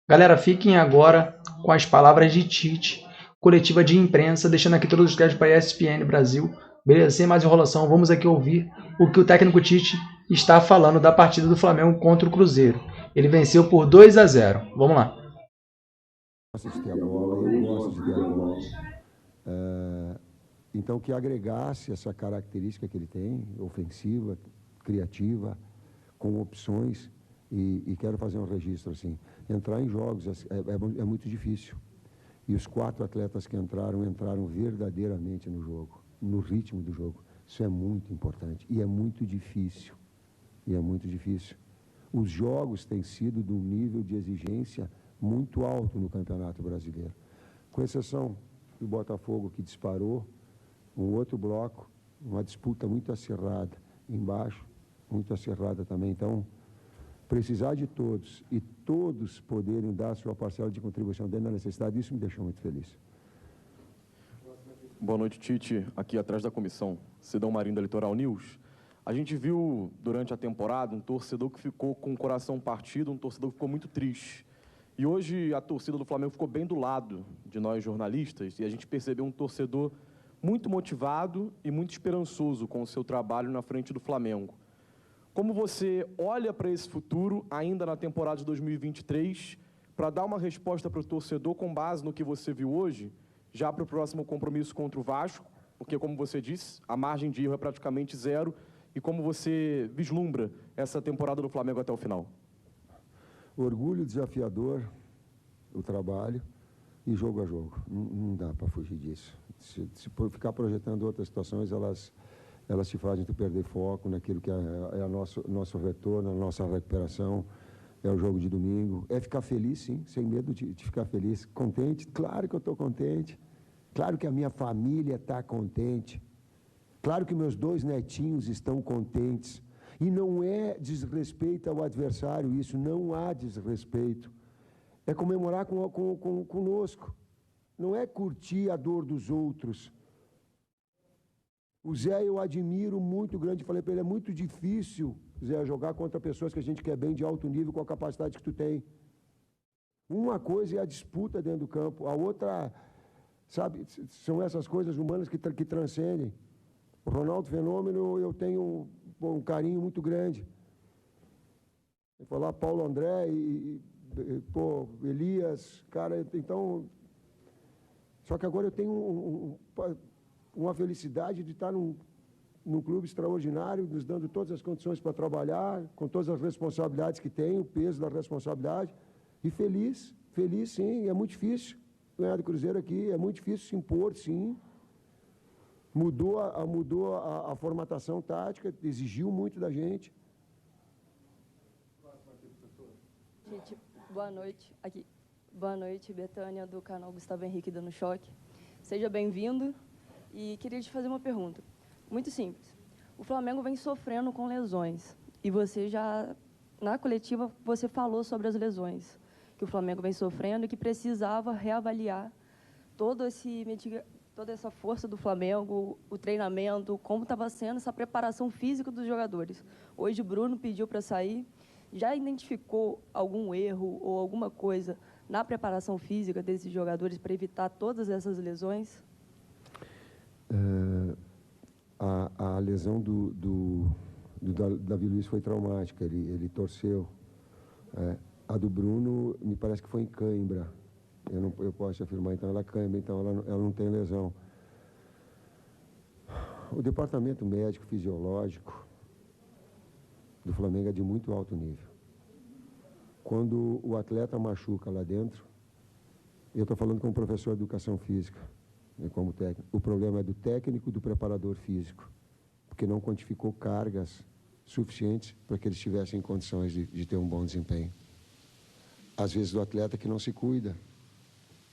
Galera, fiquem agora com as palavras de Tite, coletiva de imprensa, deixando aqui todos os créditos para a ESPN Brasil. Beleza? Sem mais enrolação, vamos aqui ouvir o que o técnico Tite está falando da partida do Flamengo contra o Cruzeiro. Ele venceu por 2-0. Vamos lá. Gosta de ter a bola, eu gosto de ter a bola. Então, que agregasse essa característica que ele tem, ofensiva, criativa, com opções, e quero fazer um registro assim. Entrar em jogos é muito difícil. E os 4 atletas que entraram verdadeiramente no jogo, no ritmo do jogo. Isso é muito importante e é muito difícil. Os jogos têm sido de um nível de exigência muito alto no Campeonato Brasileiro. Com exceção do Botafogo, que disparou, um outro bloco, uma disputa muito acirrada embaixo, muito acirrada também. Então, precisar de todos e todos poderem dar sua parcela de contribuição dentro da necessidade, isso me deixou muito feliz. Boa noite, Tite. Aqui atrás da comissão, Sidão Marinho da Litoral News. A gente viu durante a temporada um torcedor que ficou com o coração partido, um torcedor que ficou muito triste. E hoje a torcida do Flamengo ficou bem do lado de nós jornalistas e a gente percebeu um torcedor muito motivado e muito esperançoso com o seu trabalho na frente do Flamengo. Como você olha para esse futuro, ainda na temporada de 2023, para dar uma resposta para o torcedor com base no que você viu hoje, já para o próximo compromisso contra o Vasco, porque, como você disse, a margem de erro é praticamente zero, e como você vislumbra essa temporada do Flamengo até o final? Orgulho desafiador, o trabalho e jogo a jogo. Não dá para fugir disso. Se ficar projetando outras situações, elas te fazem tu perder foco naquilo que é nosso retorno, a nossa recuperação, é o jogo de domingo. É ficar feliz, sim, sem medo de ficar feliz. Contente, claro que eu estou contente. Claro que a minha família está contente. Claro que meus 2 netinhos estão contentes. E não é desrespeito ao adversário isso, não há desrespeito. É comemorar conosco. Não é curtir a dor dos outros. O Zé eu admiro muito grande, falei para ele, é muito difícil, Zé, jogar contra pessoas que a gente quer bem de alto nível com a capacidade que tu tem. Uma coisa é a disputa dentro do campo, a outra, sabe, são essas coisas humanas que transcendem. O Ronaldo Fenômeno, eu tenho um carinho muito grande. Eu falar Paulo André Elias, cara, então... Só que agora eu tenho uma felicidade de estar num clube extraordinário, nos dando todas as condições para trabalhar, com todas as responsabilidades que tem, o peso da responsabilidade. E feliz sim, é muito difícil ganhar do Cruzeiro aqui, é muito difícil se impor, sim. Mudou a formatação tática, exigiu muito da gente. Gente, boa noite. Aqui. Boa noite, Betânia, do canal Gustavo Henrique Dando Choque. Seja bem-vindo. E queria te fazer uma pergunta, muito simples. O Flamengo vem sofrendo com lesões, e você já, na coletiva, você falou sobre as lesões que o Flamengo vem sofrendo e que precisava reavaliar toda essa força do Flamengo, o treinamento, como estava sendo essa preparação física dos jogadores. Hoje o Bruno pediu para sair, já identificou algum erro ou alguma coisa na preparação física desses jogadores para evitar todas essas lesões? A lesão do Davi Luiz foi traumática, ele torceu. A do Bruno, me parece que foi em cãibra. Eu posso afirmar, então ela é cãibra, então ela não tem lesão. O departamento médico fisiológico do Flamengo é de muito alto nível. Quando o atleta machuca lá dentro, eu estou falando como professor de educação física, como técnico. O problema é do técnico e do preparador físico, porque não quantificou cargas suficientes para que eles tivessem condições de ter um bom desempenho. Às vezes do atleta que não se cuida,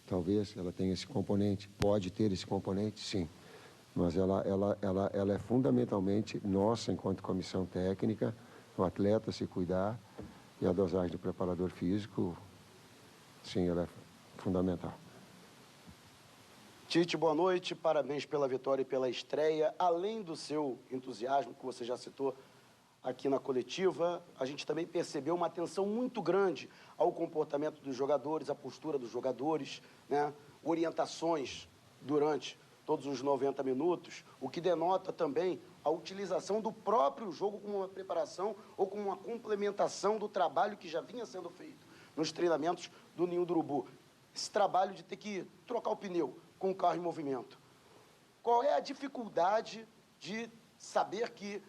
talvez ela tenha esse componente, pode ter esse componente, sim, mas ela é fundamentalmente nossa, enquanto comissão técnica, o atleta se cuidar e a dosagem do preparador físico, sim, ela é fundamental. Tite, boa noite, parabéns pela vitória e pela estreia. Além do seu entusiasmo, que você já citou, aqui na coletiva, a gente também percebeu uma atenção muito grande ao comportamento dos jogadores, à postura dos jogadores, né? Orientações durante todos os 90 minutos, o que denota também a utilização do próprio jogo como uma preparação ou como uma complementação do trabalho que já vinha sendo feito nos treinamentos do Ninho do Urubu. Esse trabalho de ter que trocar o pneu com o carro em movimento. Qual é a dificuldade de saber que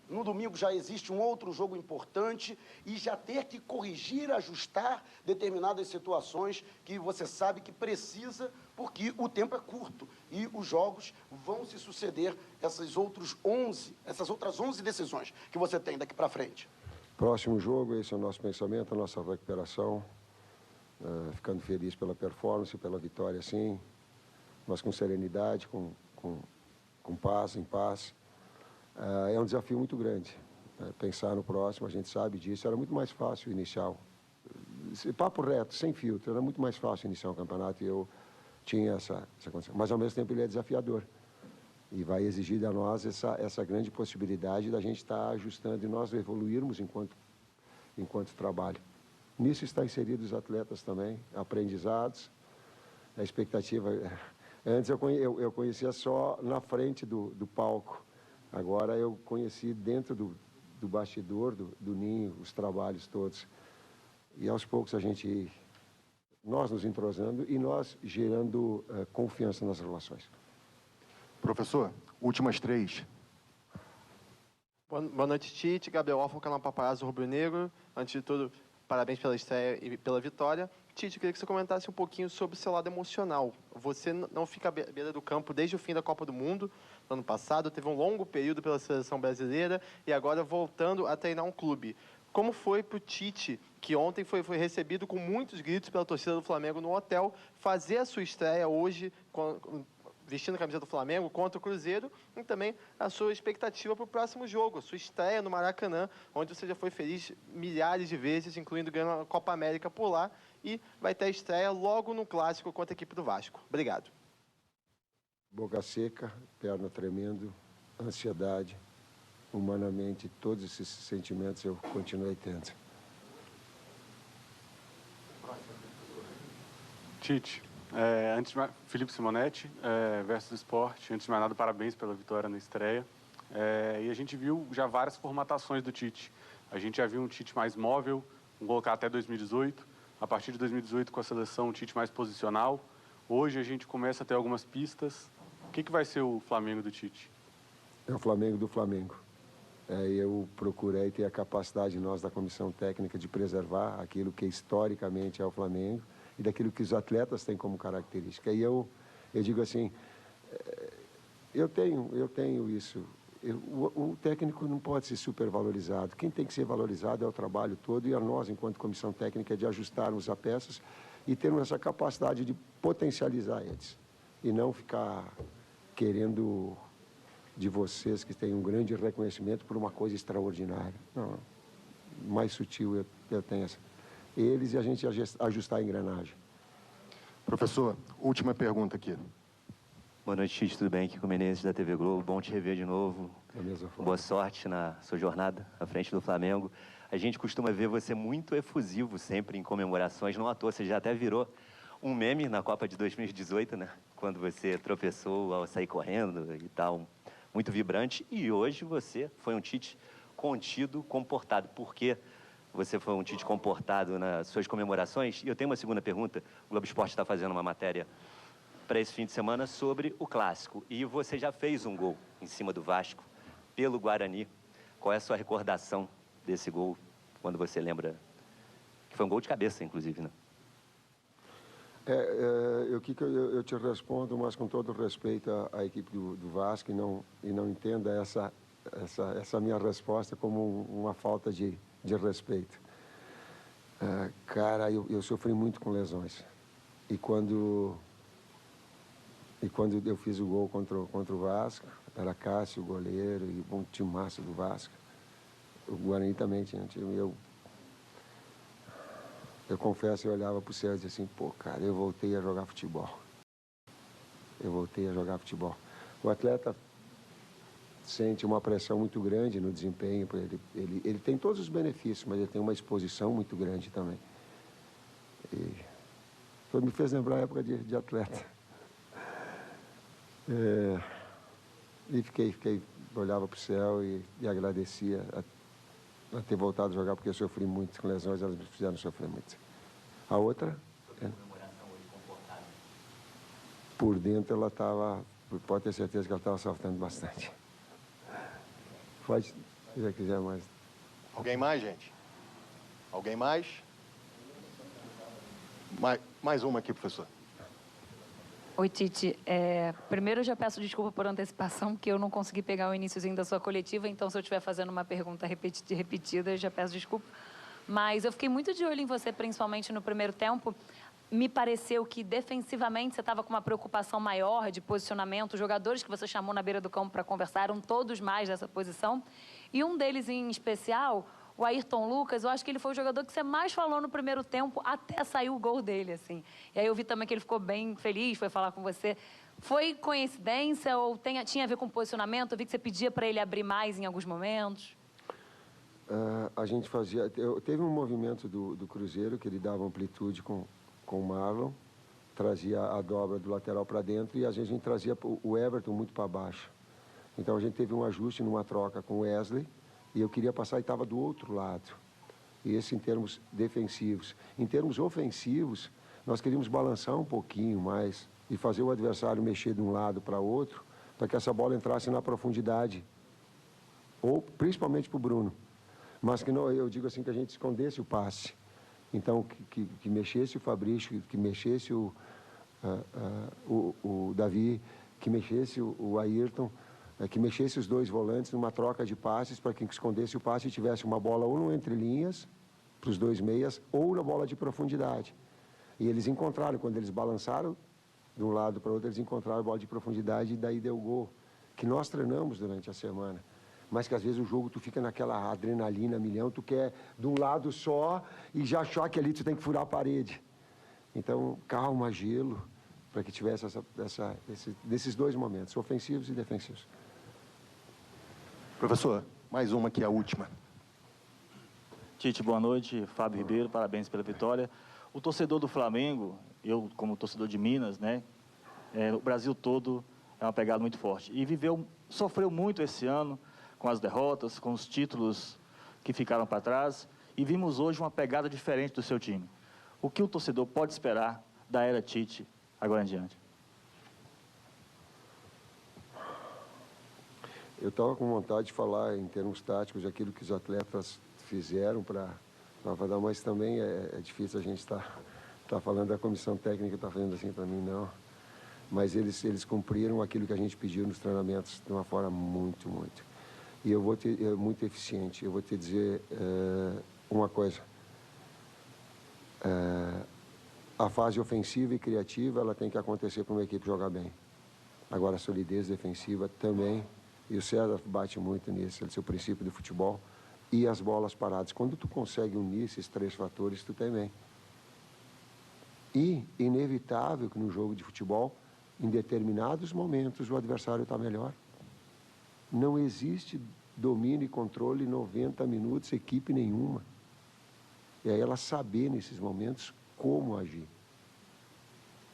no domingo já existe um outro jogo importante e já ter que corrigir, ajustar determinadas situações que você sabe que precisa, porque o tempo é curto e os jogos vão se suceder, essas outras 11 decisões que você tem daqui para frente? Próximo jogo, esse é o nosso pensamento, a nossa recuperação, ficando feliz pela performance, pela vitória, sim, mas com serenidade, com paz, em paz. É um desafio muito grande. Pensar no próximo, a gente sabe disso, era muito mais fácil iniciar. Papo reto, sem filtro, era muito mais fácil iniciar um campeonato e eu tinha essa condição. Mas, ao mesmo tempo, ele é desafiador. E vai exigir de nós essa grande possibilidade da gente estar ajustando e nós evoluirmos enquanto trabalho. Nisso está inserido os atletas também, aprendizados, a expectativa. Antes eu conhecia só na frente do palco. Agora eu conheci dentro do bastidor, do ninho, os trabalhos todos. E aos poucos nós nos entrosando e nós gerando confiança nas relações. Professor, últimas 3. Boa noite, Tite. Gabriel Orfan, canal Paparazzo Rubro Negro. Antes de tudo, parabéns pela estreia e pela vitória. Tite, eu queria que você comentasse um pouquinho sobre o seu lado emocional. Você não fica à beira do campo desde o fim da Copa do Mundo, no ano passado, teve um longo período pela seleção brasileira e agora voltando a treinar um clube. Como foi para o Tite, que ontem foi recebido com muitos gritos pela torcida do Flamengo no hotel, fazer a sua estreia hoje, vestindo a camisa do Flamengo contra o Cruzeiro, e também a sua expectativa para o próximo jogo, a sua estreia no Maracanã, onde você já foi feliz milhares de vezes, incluindo ganhando a Copa América por lá, e vai ter a estreia logo no Clássico contra a equipe do Vasco. Obrigado. Boca seca, perna tremendo, ansiedade, humanamente, todos esses sentimentos eu continuei tendo. Tite, Felipe Simonetti, versus Esporte. Antes de mais nada, parabéns pela vitória na estreia. E a gente viu já várias formatações do Tite. A gente já viu um Tite mais móvel, vamos colocar até 2018. A partir de 2018, com a seleção, um Tite mais posicional. Hoje a gente começa a ter algumas pistas. O que vai ser o Flamengo do Tite? É o Flamengo do Flamengo. Eu procurei ter a capacidade, nós da comissão técnica, de preservar aquilo que historicamente é o Flamengo e daquilo que os atletas têm como característica. E eu digo assim, eu tenho isso. O técnico não pode ser supervalorizado. Quem tem que ser valorizado é o trabalho todo e a nós, enquanto comissão técnica, de ajustarmos as peças e termos essa capacidade de potencializar eles. E não ficar querendo de vocês que têm um grande reconhecimento por uma coisa extraordinária. Não, mais sutil eu tenho essa. Eles e a gente ajustar a engrenagem. Professor, última pergunta aqui. Boa noite, Tite, tudo bem? Aqui com o Menezes da TV Globo. Bom te rever de novo. Da mesma forma. Boa sorte na sua jornada à frente do Flamengo. A gente costuma ver você muito efusivo sempre em comemorações. Não à toa, você já até virou um meme na Copa de 2018, né? Quando você tropeçou ao sair correndo e tal. Muito vibrante. E hoje você foi um Tite contido, comportado. Por quê? Você foi um Tite comportado nas suas comemorações? E eu tenho uma segunda pergunta. O Globo Esporte está fazendo uma matéria para esse fim de semana sobre o Clássico. E você já fez um gol em cima do Vasco, pelo Guarani. Qual é a sua recordação desse gol, quando você lembra? Que foi um gol de cabeça, inclusive, né? Eu te respondo, mas com todo respeito à equipe do Vasco e não entenda essa minha resposta como uma falta de respeito. Cara, eu sofri muito com lesões. E quando eu fiz o gol contra o Vasco, era Cássio, o goleiro, e um timaço do Vasco. O Guarani também tinha um time. Eu confesso, eu olhava para o céu e dizia assim, pô, cara, eu voltei a jogar futebol. Eu voltei a jogar futebol. O atleta sente uma pressão muito grande no desempenho. Ele tem todos os benefícios, mas ele tem uma exposição muito grande também. Me fez lembrar a época de atleta. E olhava para o céu e agradecia a ter voltado a jogar, porque eu sofri muito com lesões, elas me fizeram sofrer muito. A outra, por dentro ela estava, pode ter certeza que ela estava saltando bastante. Pode, se já quiser mais. Alguém mais, gente? Alguém mais? Mais uma aqui, professor. Oi, Tite. Primeiro, eu já peço desculpa por antecipação, porque eu não consegui pegar o iniciozinho da sua coletiva, então, se eu estiver fazendo uma pergunta repetida, eu já peço desculpa. Mas eu fiquei muito de olho em você, principalmente no primeiro tempo. Me pareceu que, defensivamente, você estava com uma preocupação maior de posicionamento. Os jogadores que você chamou na beira do campo para conversar eram todos mais dessa posição. E um deles, em especial, o Ayrton Lucas, eu acho que ele foi o jogador que você mais falou no primeiro tempo até sair o gol dele, assim. E aí eu vi também que ele ficou bem feliz, foi falar com você. Foi coincidência ou tinha a ver com posicionamento? Eu vi que você pedia para ele abrir mais em alguns momentos. A gente fazia... Teve um movimento do Cruzeiro que ele dava amplitude com o Marlon, trazia a dobra do lateral para dentro e às vezes a gente trazia o Everton muito para baixo. Então a gente teve um ajuste numa troca com o Wesley, e eu queria passar e estava do outro lado. E esse em termos defensivos. Em termos ofensivos, nós queríamos balançar um pouquinho mais e fazer o adversário mexer de um lado para outro, para que essa bola entrasse na profundidade. Ou principalmente para o Bruno. Mas que não, eu digo assim, que a gente escondesse o passe. Então, que mexesse o Fabrício, que mexesse o Davi, que mexesse o Ayrton, que mexesse os dois volantes numa troca de passes para que escondesse o passe e tivesse uma bola ou no entrelinhas, para os dois meias, ou na bola de profundidade. E eles encontraram, quando eles balançaram de um lado para o outro, eles encontraram a bola de profundidade e daí deu gol. Que nós treinamos durante a semana. Mas que às vezes o jogo tu fica naquela adrenalina milhão, tu quer de um lado só e já achar que ali tu tem que furar a parede. Então, calma, gelo, para que tivesse desses dois momentos, ofensivos e defensivos. Professor, mais uma aqui, a última. Tite, boa noite. Fábio Ribeiro, parabéns pela vitória. O torcedor do Flamengo, eu como torcedor de Minas, né, o Brasil todo é uma pegada muito forte. E sofreu muito esse ano com as derrotas, com os títulos que ficaram para trás. E vimos hoje uma pegada diferente do seu time. O que o torcedor pode esperar da era Tite agora em diante? Eu estava com vontade de falar em termos táticos aquilo que os atletas fizeram para dar, mas também é difícil a gente estar falando da comissão técnica, está fazendo assim para mim, não. Mas eles cumpriram aquilo que a gente pediu nos treinamentos de uma forma muito. E eu vou muito eficiente. Eu vou te dizer uma coisa. A fase ofensiva e criativa, ela tem que acontecer para uma equipe jogar bem. Agora, a solidez defensiva também. E o César bate muito nisso, esse é o princípio do futebol. E as bolas paradas. Quando tu consegue unir esses três fatores, tu tem bem. E inevitável que no jogo de futebol, em determinados momentos, o adversário está melhor. Não existe domínio e controle 90 minutos, equipe nenhuma. E aí ela saber nesses momentos como agir.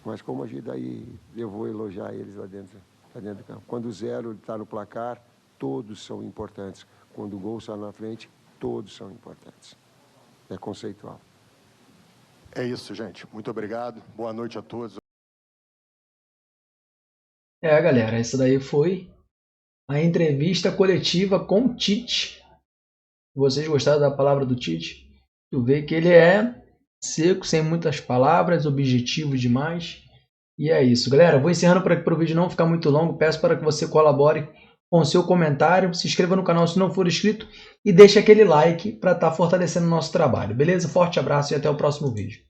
Mas como agir, daí eu vou elogiar eles lá dentro do campo. Quando o 0 está no placar, todos são importantes. Quando o gol está na frente, todos são importantes. É conceitual. É isso, gente. Muito obrigado. Boa noite a todos. Galera, essa daí foi a entrevista coletiva com o Tite. Vocês gostaram da palavra do Tite? Tu vê que ele é seco, sem muitas palavras, objetivo demais. E é isso, galera. Vou encerrando por aqui para o vídeo não ficar muito longo. Peço para que você colabore com o seu comentário, se inscreva no canal se não for inscrito e deixe aquele like para estar fortalecendo o nosso trabalho. Beleza? Forte abraço e até o próximo vídeo.